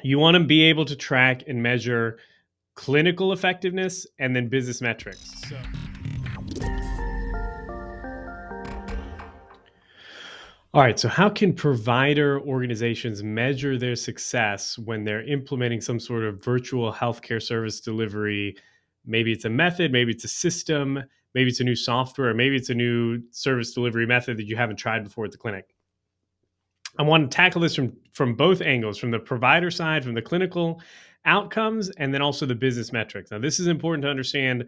You want to be able to track and measure clinical effectiveness and then business metrics. All right, so how can provider organizations measure their success when they're implementing some sort of virtual healthcare service delivery? Maybe it's a method, maybe it's a system, maybe it's a new software, or maybe it's a new service delivery method that you haven't tried before at the clinic. I want to tackle this from both angles, from the provider side, from the clinical outcomes, and then also the business metrics. Now, this is important to understand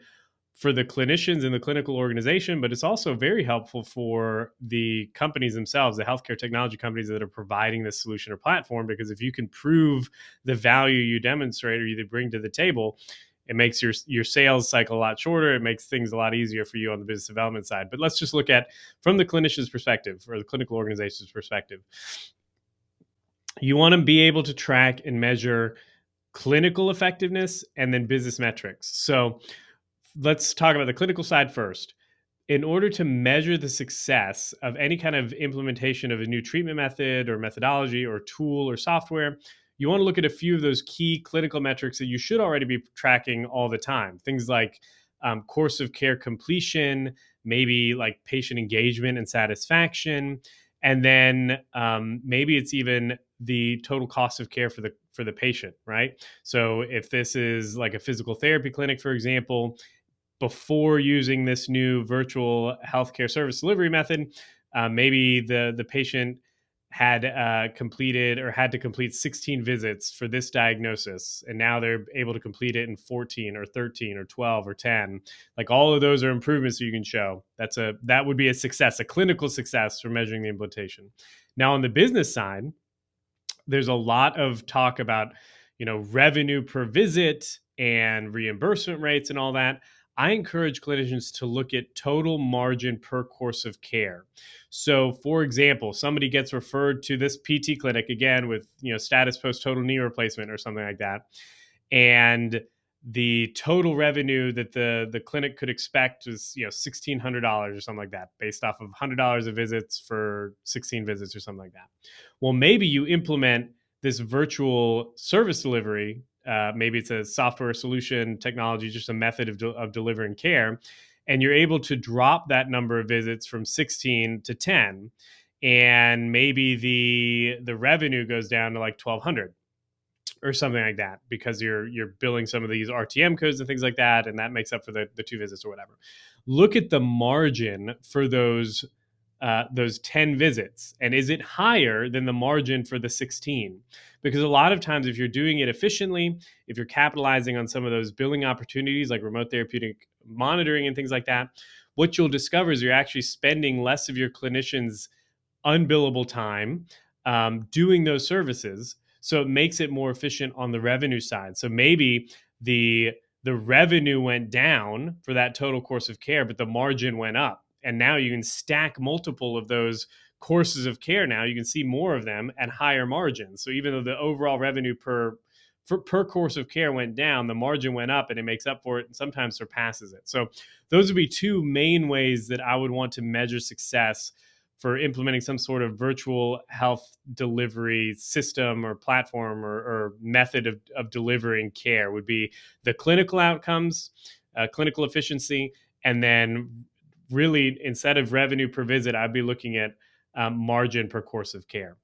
for the clinicians in the clinical organization, but it's also very helpful for the companies themselves, the healthcare technology companies that are providing this solution or platform, because if you can prove the value you demonstrate or you bring to the table, it makes your sales cycle a lot shorter. It makes things a lot easier for you on the business development side. But let's just look at from the clinician's perspective or the clinical organization's perspective. You want to be able to track and measure clinical effectiveness and then business metrics. So let's talk about the clinical side first. In order to measure the success of any kind of implementation of a new treatment method or methodology or tool or software, you want to look at a few of those key clinical metrics that you should already be tracking all the time. Things like course of care completion, maybe like patient engagement and satisfaction, and then maybe it's even the total cost of care for the patient, right? So if this is like a physical therapy clinic, for example, before using this new virtual healthcare service delivery method, maybe the patient had completed or had to complete 16 visits for this diagnosis, and now they're able to complete it in 14 or 13 or 12 or 10. Like all of those are improvements that you can show. That would be a success, a clinical success for measuring the implementation. Now on the business side, there's a lot of talk about revenue per visit and reimbursement rates and all that. I encourage clinicians to look at total margin per course of care. So for example, somebody gets referred to this PT clinic again with status post total knee replacement or something like that, and the total revenue that the clinic could expect was $1,600 or something like that, based off of $100 of visits for 16 visits or something like that. Well, maybe you implement this virtual service delivery. Maybe it's a software solution technology, just a method of delivering care, and you're able to drop that number of visits from 16 to 10, and maybe the revenue goes down to like 1,200 or something like that, because you're billing some of these RTM codes and things like that, and that makes up for the two visits or whatever. Look at the margin for those 10 visits, and is it higher than the margin for the 16? Because a lot of times, if you're doing it efficiently, if you're capitalizing on some of those billing opportunities like remote therapeutic monitoring and things like that, what you'll discover is you're actually spending less of your clinicians' unbillable time doing those services. So it makes it more efficient on the revenue side. So maybe the revenue went down for that total course of care, but the margin went up. And now you can stack multiple of those courses of care. Now you can see more of them at higher margins. So even though the overall revenue per course of care went down, the margin went up, and it makes up for it and sometimes surpasses it. So those would be two main ways that I would want to measure success for implementing some sort of virtual health delivery system or platform or method of delivering care. Would be the clinical outcomes, clinical efficiency, and then really, instead of revenue per visit, I'd be looking at margin per course of care.